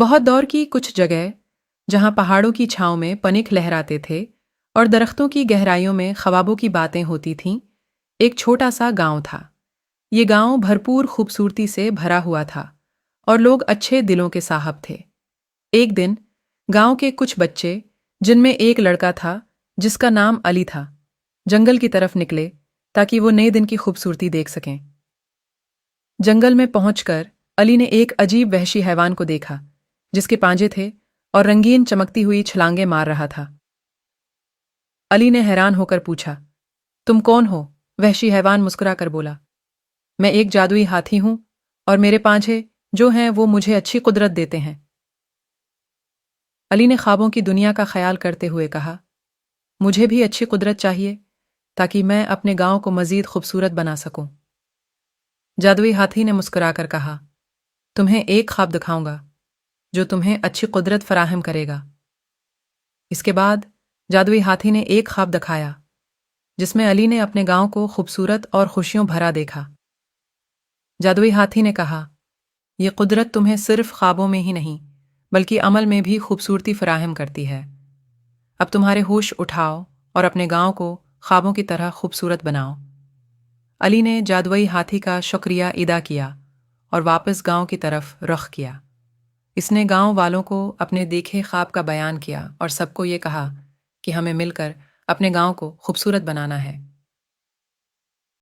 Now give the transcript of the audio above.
बहुत दौर की कुछ जगह जहां पहाड़ों की छांव में पनिक लहराते थे और दरख्तों की गहराइयों में ख्वाबों की बातें होती थीं, एक छोटा सा गांव था। ये गांव भरपूर खूबसूरती से भरा हुआ था और लोग अच्छे दिलों के साहब थे। एक दिन गांव के कुछ बच्चे, जिनमें एक लड़का था जिसका नाम अली था, जंगल की तरफ निकले ताकि वो नए दिन की खूबसूरती देख सकें। जंगल में पहुंचकर अली ने एक अजीब वहशी हैवान को देखा जिसके पांजे थे और रंगीन चमकती हुई छलांगे मार रहा था। अली ने हैरान होकर पूछा, तुम कौन हो? वहशी हैवान मुस्कुराकर बोला, मैं एक जादुई हाथी हूं और मेरे पांजे जो हैं वो मुझे अच्छी कुदरत देते हैं। अली ने ख्वाबों की दुनिया का ख्याल करते हुए कहा, मुझे भी अच्छी कुदरत चाहिए ताकि मैं अपने गांव को मजीद खूबसूरत बना सकूं। जादुई हाथी ने मुस्कुराकर कहा, तुम्हें एक ख्वाब दिखाऊंगा जो तुम्हें अच्छी कुदरत फराहम करेगा। इसके बाद जादुई हाथी ने एक ख्वाब दिखाया जिसमें अली ने अपने गांव को खूबसूरत और खुशियों भरा देखा। जादुई हाथी ने कहा, यह कुदरत तुम्हें सिर्फ ख्वाबों में ही नहीं बल्कि अमल में भी खूबसूरती फराहम करती है। अब तुम्हारे होश उठाओ और अपने गांव को ख्वाबों की तरह खूबसूरत बनाओ। अली ने जादुई हाथी का शुक्रिया अदा किया और वापस गांव की तरफ रुख किया। इसने गांव वालों को अपने देखे ख्वाब का बयान किया और सबको ये कहा कि हमें मिलकर अपने गांव को खूबसूरत बनाना है।